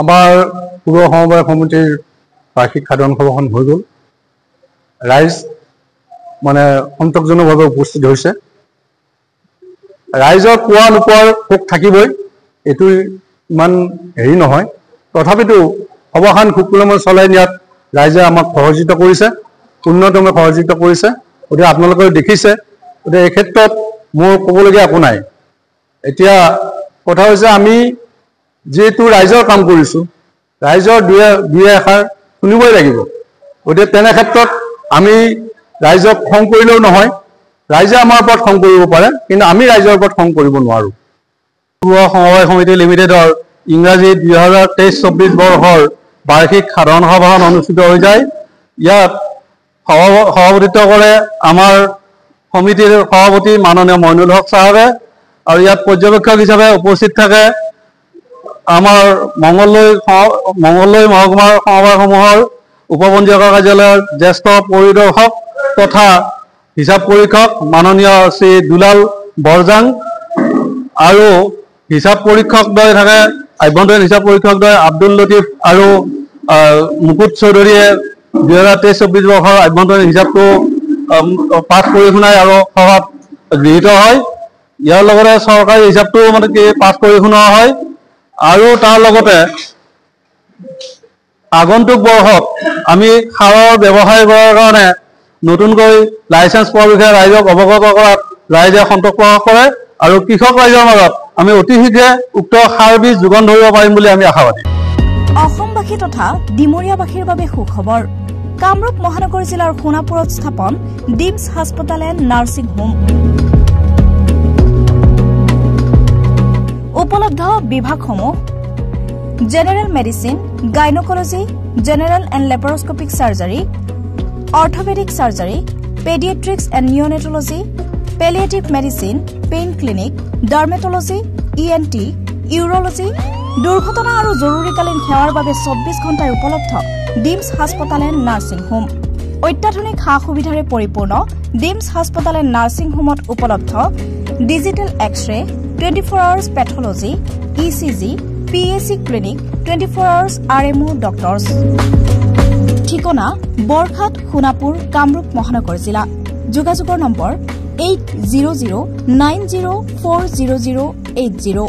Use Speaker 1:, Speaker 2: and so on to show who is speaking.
Speaker 1: আমাৰ পৌৰ সমবায় সমিতিৰ বাৰ্ষিক সাধাৰণ সভাখন হৈ গ'ল। ৰাইজ মানে সন্তোষজনকভাৱে উপস্থিত হৈছে। ৰাইজৰ পোৱা নোপোৱাৰ সুখ থাকিবই, এইটো ইমান হেৰি নহয়। তথাপিতো সভাখন সুকলমে চলাই নিয়াত ৰাইজে আমাক সহযোগিতা কৰিছে, উন্নতমে সহযোগিতা কৰিছে। গতিকে আপোনালোকে দেখিছে, গতিকে এই ক্ষেত্ৰত মোৰ ক'বলগীয়া একো নাই। এতিয়া কথা হৈছে, আমি যিহেতু ৰাইজৰ কাম কৰিছোঁ, ৰাইজৰ দুই এষাৰ শুনিবই লাগিব। গতিকে তেনে ক্ষেত্ৰত আমি ৰাইজক খং কৰিলেও নহয়, ৰাইজে আমাৰ ওপৰত খং কৰিব পাৰে, কিন্তু আমি ৰাইজৰ ওপৰত খং কৰিব নোৱাৰোঁ। পৌৰ সমবায় সমিতি লিমিটেডৰ ইংৰাজী 2023-24 বৰ্ষৰ বাৰ্ষিক সাধাৰণ সভাখন অনুষ্ঠিত হৈ যায়। ইয়াত সভাপতিত্ব কৰে আমাৰ সমিতিৰ সভাপতি মাননীয় মইনুল হক চাহাবে, আৰু ইয়াত পৰ্যবেক্ষক হিচাপে উপস্থিত থাকে আমাৰ মঙলদৈ মহকুমাৰ সমবায়সমূহৰ উপপঞ্জীয়কৰ কাৰ্যালয়ৰ জ্যেষ্ঠ পৰিদৰ্শক তথা হিচাপ পৰীক্ষক মাননীয় শ্ৰী দুলাল বৰজাং, আৰু হিচাপ পৰীক্ষকদ্বয় থাকে আভ্যন্তৰীণ হিচাপ পৰীক্ষকদ্বয় আব্দুল লতিফ আৰু মুকুট চৌধুৰীয়ে 2023-24 বৰ্ষৰ আভ্যন্তৰীণ হিচাপটো পাঠ কৰি শুনাই আৰু সভাত গৃহীত হয়। ইয়াৰ লগতে চৰকাৰী হিচাপটো মানে কি পাঠ কৰি শুনোৱা হয়। আৰু তাৰ লগতে আগন্তুক বৰ্ষত আমি সাৰৰ ব্যৱসায় কৰাৰ কাৰণে নতুনকৈ লাইচেঞ্চ পোৱাৰ বিষয়ে ৰাইজক অৱগত কৰাত ৰাইজে সন্তোষ প্ৰকাশ কৰে, আৰু কৃষক ৰাইজৰ মাজত আমি অতি শীঘ্ৰে উক্ত সাৰ বীজ যোগান ধৰিব পাৰিম বুলি আমি আশাবাদী।
Speaker 2: অসমবাসী তথা ডিমৰীয়াবাসীৰ বাবে সুখবৰ। কামৰূপ মহানগৰ জিলাৰ সোণাপুৰত স্থাপন ডিমছ হাস্পতাল এণ্ড নাৰ্ছিং হোম। উপলব্ধ বিভাগসমূহ: general medicine, gynaecology, general and laparoscopic surgery, orthopaedic surgery, paediatrics and neonatology, palliative medicine, pain clinic, dermatology, ENT, urology, দুৰ্ঘটনা আৰু জৰুৰীকালীন সেৱাৰ বাবে 24 ঘণ্টাই উপলব্ধ ডিমছ হাস্পতাল এণ্ড নাৰ্ছিং হোম। অত্যাধুনিক সা সুবিধাৰে পৰিপূৰ্ণ ডিমছ হাস্পতাল এণ্ড নাৰ্ছিং হোমত উপলব্ধ digital X ray, 24 hours pathology, ECG, PAC clinic, 24 hours RMO doctors. ঠিকনা: বৰঘাট, সোণাপুৰ, কামৰূপ মহানগৰ জিলা। যোগাযোগৰ নম্বৰ 8009040080।